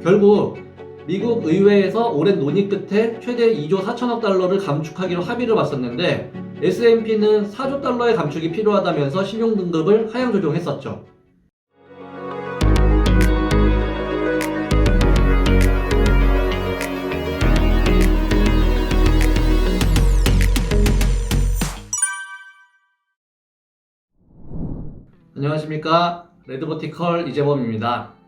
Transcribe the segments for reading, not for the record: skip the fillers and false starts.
결국 미국 의회에서 오랜 논의 끝에 최대 2조 4천억 달러를 감축하기로 합의를 봤었는데 S&P는 4조 달러의 감축이 필요하다면서 신용등급을 하향 조정했었죠. 안녕하십니까, 레드버티컬 이재범입니다.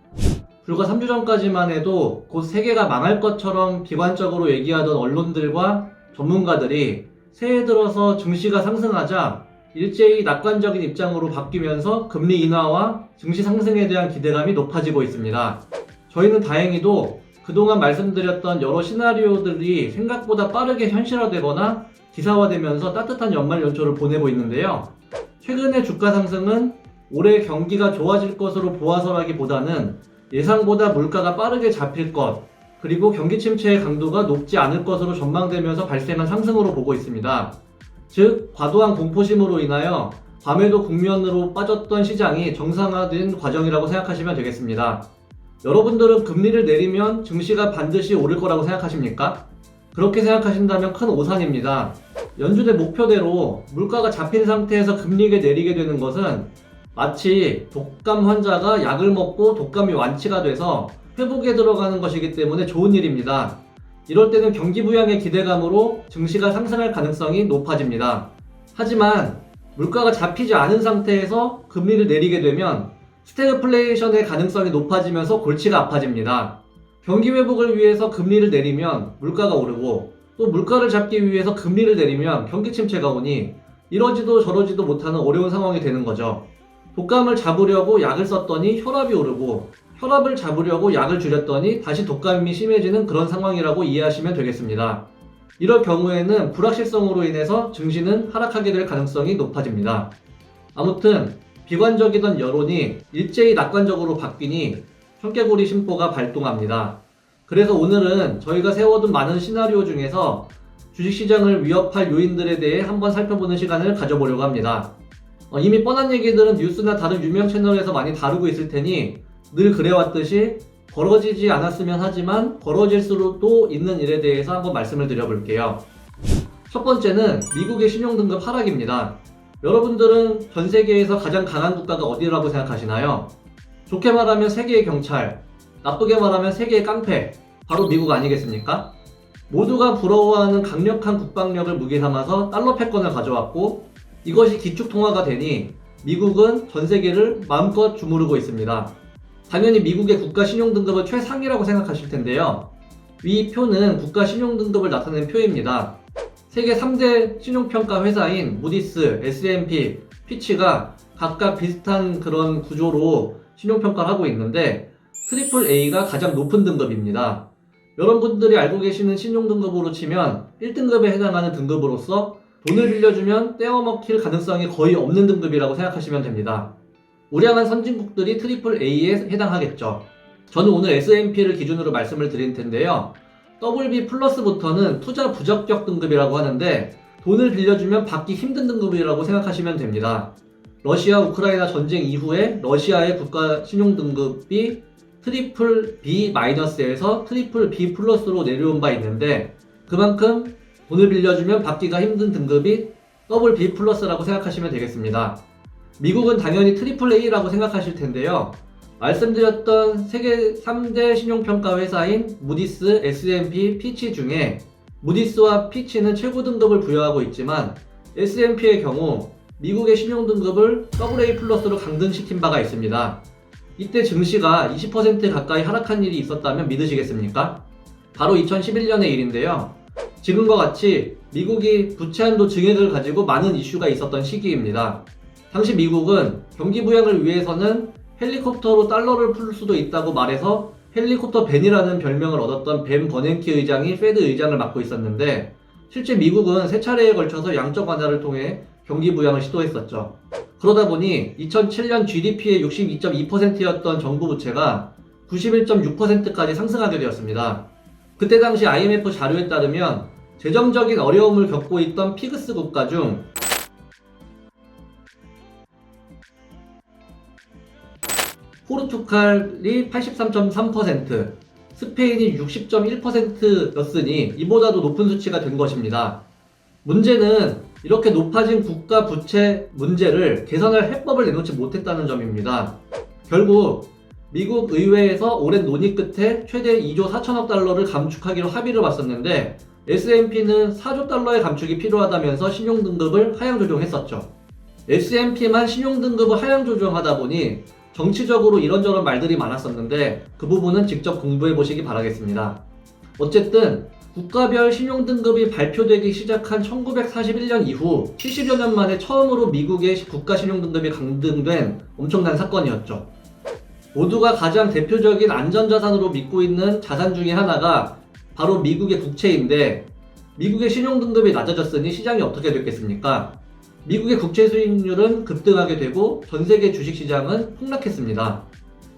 불과 3주 전까지만 해도 곧 세계가 망할 것처럼 비관적으로 얘기하던 언론들과 전문가들이 새해 들어서 증시가 상승하자 일제히 낙관적인 입장으로 바뀌면서 금리 인하와 증시 상승에 대한 기대감이 높아지고 있습니다. 저희는 다행히도 그동안 말씀드렸던 여러 시나리오들이 생각보다 빠르게 현실화되거나 기사화되면서 따뜻한 연말 연초를 보내고 있는데요. 최근의 주가 상승은 올해 경기가 좋아질 것으로 보아서라기보다는 예상보다 물가가 빠르게 잡힐 것, 그리고 경기 침체의 강도가 높지 않을 것으로 전망되면서 발생한 상승으로 보고 있습니다. 즉, 과도한 공포심으로 인하여 과매도 국면으로 빠졌던 시장이 정상화된 과정이라고 생각하시면 되겠습니다. 여러분들은 금리를 내리면 증시가 반드시 오를 거라고 생각하십니까? 그렇게 생각하신다면 큰 오산입니다. 연준의 목표대로 물가가 잡힌 상태에서 금리를 내리게 되는 것은 마치 독감 환자가 약을 먹고 독감이 완치가 돼서 회복에 들어가는 것이기 때문에 좋은 일입니다. 이럴 때는 경기 부양의 기대감으로 증시가 상승할 가능성이 높아집니다. 하지만 물가가 잡히지 않은 상태에서 금리를 내리게 되면 스태그플레이션의 가능성이 높아지면서 골치가 아파집니다. 경기 회복을 위해서 금리를 내리면 물가가 오르고 또 물가를 잡기 위해서 금리를 내리면 경기 침체가 오니 이러지도 저러지도 못하는 어려운 상황이 되는 거죠. 독감을 잡으려고 약을 썼더니 혈압이 오르고 혈압을 잡으려고 약을 줄였더니 다시 독감이 심해지는 그런 상황이라고 이해하시면 되겠습니다. 이럴 경우에는 불확실성으로 인해서 증시는 하락하게 될 가능성이 높아집니다. 아무튼 비관적이던 여론이 일제히 낙관적으로 바뀌니 청개구리 심보가 발동합니다. 그래서 오늘은 저희가 세워둔 많은 시나리오 중에서 주식시장을 위협할 요인들에 대해 한번 살펴보는 시간을 가져보려고 합니다. 이미 뻔한 얘기들은 뉴스나 다른 유명 채널에서 많이 다루고 있을 테니 늘 그래왔듯이 벌어지지 않았으면 하지만 벌어질 수도 있는 일에 대해서 한번 말씀을 드려볼게요. 첫 번째는 미국의 신용등급 하락입니다. 여러분들은 전 세계에서 가장 강한 국가가 어디라고 생각하시나요? 좋게 말하면 세계의 경찰, 나쁘게 말하면 세계의 깡패, 바로 미국 아니겠습니까? 모두가 부러워하는 강력한 국방력을 무기 삼아서 달러 패권을 가져왔고 이것이 기축통화가 되니 미국은 전 세계를 마음껏 주무르고 있습니다. 당연히 미국의 국가 신용등급은 최상위라고 생각하실 텐데요. 위 표는 국가 신용등급을 나타내는 표입니다. 세계 3대 신용평가 회사인 무디스, S&P, 피치가 각각 비슷한 그런 구조로 신용평가를 하고 있는데 트리플 A가 가장 높은 등급입니다. 여러분들이 알고 계시는 신용등급으로 치면 1등급에 해당하는 등급으로서 돈을 빌려주면 떼어먹힐 가능성이 거의 없는 등급이라고 생각하시면 됩니다. 우량한 선진국들이 트리플 A에 해당하겠죠. 저는 오늘 S&P를 기준으로 말씀을 드릴 텐데요. WB 플러스부터는 투자 부적격 등급이라고 하는데 돈을 빌려주면 받기 힘든 등급이라고 생각하시면 됩니다. 러시아 우크라이나 전쟁 이후에 러시아의 국가 신용등급이 트리플 B-에서 트리플 B 플러스로 내려온 바 있는데 그만큼 돈을 빌려주면 받기가 힘든 등급이 더블 B 플러스라고 생각하시면 되겠습니다. 미국은 당연히 트리플 A라고 생각하실 텐데요. 말씀드렸던 세계 3대 신용평가 회사인 무디스, S&P, 피치 중에 무디스와 피치는 최고 등급을 부여하고 있지만 S&P의 경우 미국의 신용등급을 AA 플러스로 강등시킨 바가 있습니다. 이때 증시가 20% 가까이 하락한 일이 있었다면 믿으시겠습니까? 바로 2011년의 일인데요. 지금과 같이 미국이 부채한도 증액을 가지고 많은 이슈가 있었던 시기입니다. 당시 미국은 경기 부양을 위해서는 헬리콥터로 달러를 풀 수도 있다고 말해서 헬리콥터 벤이라는 별명을 얻었던 벤 버냉키 의장이 페드 의장을 맡고 있었는데 실제 미국은 세 차례에 걸쳐서 양적 완화를 통해 경기 부양을 시도했었죠. 그러다 보니 2007년 GDP의 62.2%였던 정부 부채가 91.6%까지 상승하게 되었습니다. 그때 당시 IMF 자료에 따르면 재정적인 어려움을 겪고 있던 피그스 국가 중 포르투갈이 83.3%, 스페인이 60.1%였으니 이보다도 높은 수치가 된 것입니다. 문제는 이렇게 높아진 국가 부채 문제를 개선할 해법을 내놓지 못했다는 점입니다. 결국 미국 의회에서 오랜 논의 끝에 최대 2조 4천억 달러를 감축하기로 합의를 봤었는데 S&P는 4조 달러의 감축이 필요하다면서 신용등급을 하향 조정했었죠. S&P만 신용등급을 하향 조정하다 보니 정치적으로 이런저런 말들이 많았었는데 그 부분은 직접 공부해 보시기 바라겠습니다. 어쨌든 국가별 신용등급이 발표되기 시작한 1941년 이후 70여 년 만에 처음으로 미국의 국가 신용등급이 강등된 엄청난 사건이었죠. 모두가 가장 대표적인 안전자산으로 믿고 있는 자산 중에 하나가 바로 미국의 국채인데 미국의 신용등급이 낮아졌으니 시장이 어떻게 됐겠습니까? 미국의 국채 수익률은 급등하게 되고 전세계 주식시장은 폭락했습니다.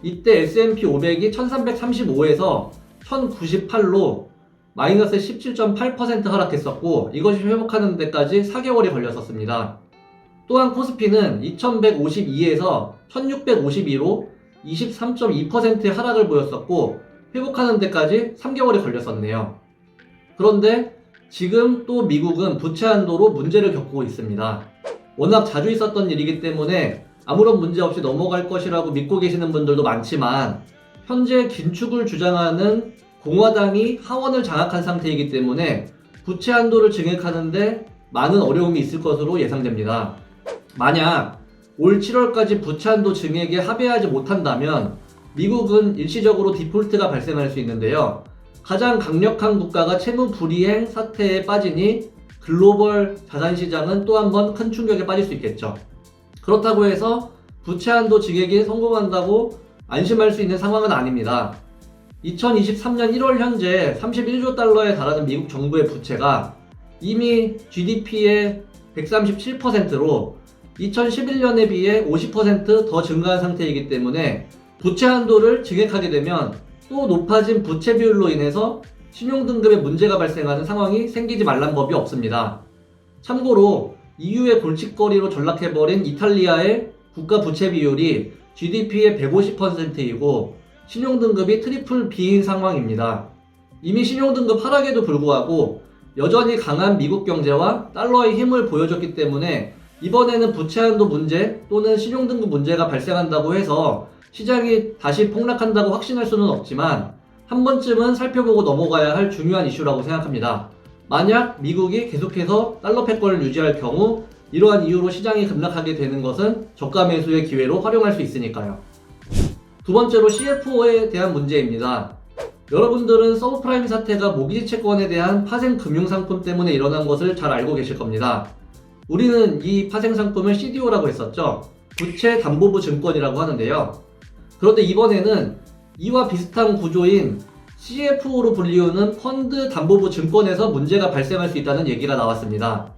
이때 S&P 500이 1335에서 1098로 마이너스 17.8% 하락했었고 이것이 회복하는 데까지 4개월이 걸렸었습니다. 또한 코스피는 2152에서 1652로 23.2%의 하락을 보였었고 회복하는 데까지 3개월이 걸렸었네요. 그런데 지금 또 미국은 부채 한도로 문제를 겪고 있습니다. 워낙 자주 있었던 일이기 때문에 아무런 문제 없이 넘어갈 것이라고 믿고 계시는 분들도 많지만 현재 긴축을 주장하는 공화당이 하원을 장악한 상태이기 때문에 부채 한도를 증액하는데 많은 어려움이 있을 것으로 예상됩니다. 만약 올 7월까지 부채 한도 증액에 합의하지 못한다면 미국은 일시적으로 디폴트가 발생할 수 있는데요. 가장 강력한 국가가 채무 불이행 사태에 빠지니 글로벌 자산시장은 또 한 번 큰 충격에 빠질 수 있겠죠. 그렇다고 해서 부채 한도 증액에 성공한다고 안심할 수 있는 상황은 아닙니다. 2023년 1월 현재 31조 달러에 달하는 미국 정부의 부채가 이미 GDP의 137%로 2011년에 비해 50% 더 증가한 상태이기 때문에 부채 한도를 증액하게 되면 또 높아진 부채 비율로 인해서 신용등급에 문제가 발생하는 상황이 생기지 말란 법이 없습니다. 참고로 EU의 골칫거리로 전락해버린 이탈리아의 국가 부채 비율이 GDP의 150%이고 신용등급이 트리플 B인 상황입니다. 이미 신용등급 하락에도 불구하고 여전히 강한 미국 경제와 달러의 힘을 보여줬기 때문에 이번에는 부채 한도 문제 또는 신용등급 문제가 발생한다고 해서 시장이 다시 폭락한다고 확신할 수는 없지만 한 번쯤은 살펴보고 넘어가야 할 중요한 이슈라고 생각합니다. 만약 미국이 계속해서 달러 패권을 유지할 경우 이러한 이유로 시장이 급락하게 되는 것은 저가 매수의 기회로 활용할 수 있으니까요. 두 번째로 CFO에 대한 문제입니다. 여러분들은 서브프라임 사태가 모기지 채권에 대한 파생 금융상품 때문에 일어난 것을 잘 알고 계실 겁니다. 우리는 이 파생 상품을 CDO라고 했었죠. 부채 담보부 증권이라고 하는데요. 그런데 이번에는 이와 비슷한 구조인 CFO로 불리우는 펀드 담보부 증권에서 문제가 발생할 수 있다는 얘기가 나왔습니다.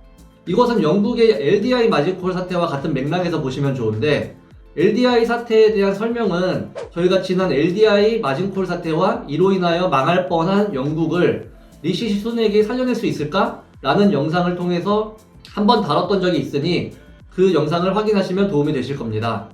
이것은 영국의 LDI 마진콜 사태와 같은 맥락에서 보시면 좋은데 LDI 사태에 대한 설명은 저희가 지난 LDI 마진콜 사태와 이로 인하여 망할 뻔한 영국을 리시 수넥이 살려낼 수 있을까? 라는 영상을 통해서 한번 다뤘던 적이 있으니 그 영상을 확인하시면 도움이 되실 겁니다.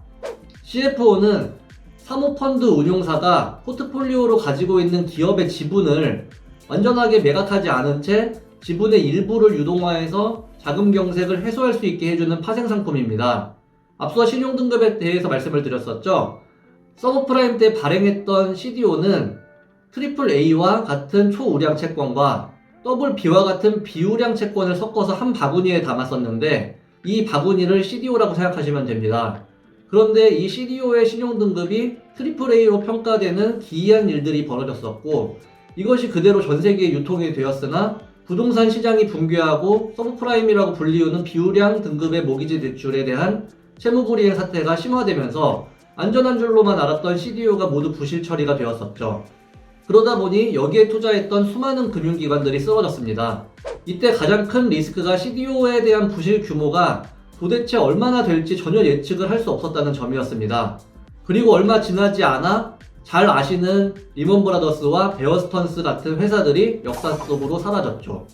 CFO는 사모펀드 운용사가 포트폴리오로 가지고 있는 기업의 지분을 완전하게 매각하지 않은 채 지분의 일부를 유동화해서 자금 경색을 해소할 수 있게 해주는 파생상품입니다. 앞서 신용등급에 대해서 말씀을 드렸었죠. 서브프라임 때 발행했던 CDO는 AAA와 같은 초우량 채권과 BB와 같은 비우량 채권을 섞어서 한 바구니에 담았었는데 이 바구니를 CDO라고 생각하시면 됩니다. 그런데 이 CDO의 신용등급이 AAA로 평가되는 기이한 일들이 벌어졌었고 이것이 그대로 전세계에 유통이 되었으나 부동산 시장이 붕괴하고 서브프라임이라고 불리우는 비우량 등급의 모기지 대출에 대한 채무불이행 사태가 심화되면서 안전한 줄로만 알았던 CDO가 모두 부실 처리가 되었었죠. 그러다 보니 여기에 투자했던 수많은 금융기관들이 쓰러졌습니다. 이때 가장 큰 리스크가 CDO에 대한 부실 규모가 도대체 얼마나 될지 전혀 예측을 할 수 없었다는 점이었습니다. 그리고 얼마 지나지 않아 잘 아시는 리먼브라더스와 베어스턴스 같은 회사들이 역사 속으로 사라졌죠.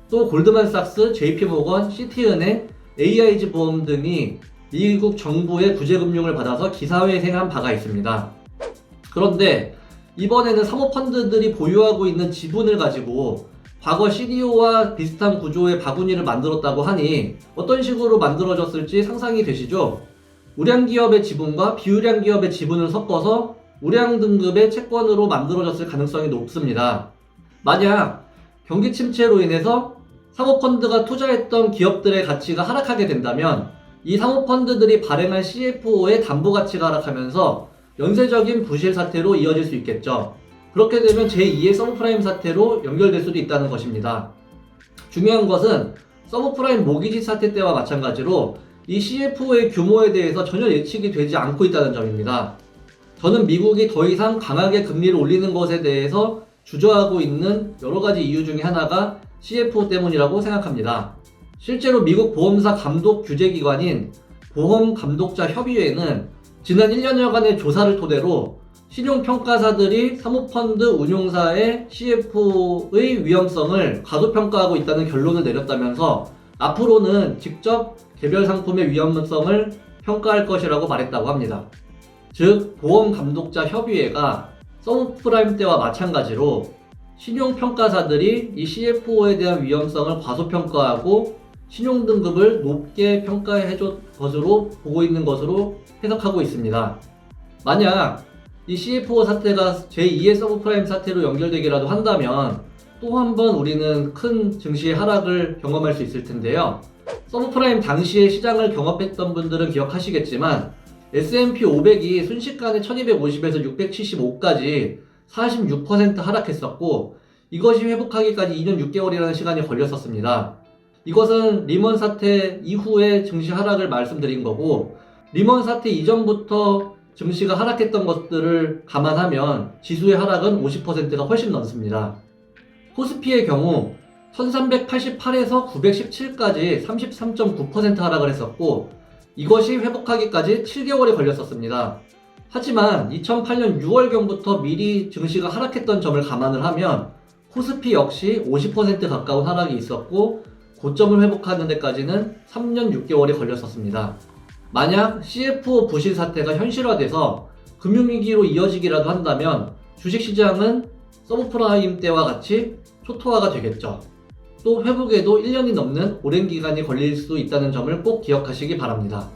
또 골드만삭스, JP모건, 시티은행, AIG 보험 등이 미국 정부의 구제금융을 받아서 기사회생한 바가 있습니다. 그런데 이번에는 사모펀드들이 보유하고 있는 지분을 가지고 과거 CDO와 비슷한 구조의 바구니를 만들었다고 하니 어떤 식으로 만들어졌을지 상상이 되시죠? 우량 기업의 지분과 비우량 기업의 지분을 섞어서 우량 등급의 채권으로 만들어졌을 가능성이 높습니다. 만약 경기 침체로 인해서 사모펀드가 투자했던 기업들의 가치가 하락하게 된다면 이 사모펀드들이 발행한 CFO의 담보 가치가 하락하면서 연쇄적인 부실 사태로 이어질 수 있겠죠. 그렇게 되면 제2의 서브프라임 사태로 연결될 수도 있다는 것입니다. 중요한 것은 서브프라임 모기지 사태 때와 마찬가지로 이 CFO의 규모에 대해서 전혀 예측이 되지 않고 있다는 점입니다. 저는 미국이 더 이상 강하게 금리를 올리는 것에 대해서 주저하고 있는 여러 가지 이유 중에 하나가 CFO 때문이라고 생각합니다. 실제로 미국 보험사 감독 규제기관인 보험감독자협의회는 지난 1년여간의 조사를 토대로 신용평가사들이 사모펀드 운용사의 CFO의 위험성을 과소평가하고 있다는 결론을 내렸다면서 앞으로는 직접 개별 상품의 위험성을 평가할 것이라고 말했다고 합니다. 즉, 보험감독자협의회가 서브프라임 때와 마찬가지로 신용평가사들이 이 CFO에 대한 위험성을 과소평가하고 신용등급을 높게 평가해줄 것으로 보고 있는 것으로 해석하고 있습니다. 만약 이 CFO 사태가 제2의 서브프라임 사태로 연결되기라도 한다면 또 한 번 우리는 큰 증시의 하락을 경험할 수 있을 텐데요. 서브프라임 당시의 시장을 경험했던 분들은 기억하시겠지만 S&P 500이 순식간에 1250에서 675까지 46% 하락했었고 이것이 회복하기까지 2년 6개월이라는 시간이 걸렸었습니다. 이것은 리먼 사태 이후의 증시 하락을 말씀드린 거고 리먼 사태 이전부터 증시가 하락했던 것들을 감안하면 지수의 하락은 50%가 훨씬 넘습니다. 코스피의 경우 1388에서 917까지 33.9% 하락을 했었고 이것이 회복하기까지 7개월이 걸렸었습니다. 하지만 2008년 6월경부터 미리 증시가 하락했던 점을 감안을 하면 코스피 역시 50% 가까운 하락이 있었고 고점을 회복하는 데까지는 3년 6개월이 걸렸었습니다. 만약 CFO 부실 사태가 현실화돼서 금융위기로 이어지기라도 한다면 주식시장은 서브프라임 때와 같이 초토화가 되겠죠. 또 회복에도 1년이 넘는 오랜 기간이 걸릴 수 있다는 점을 꼭 기억하시기 바랍니다.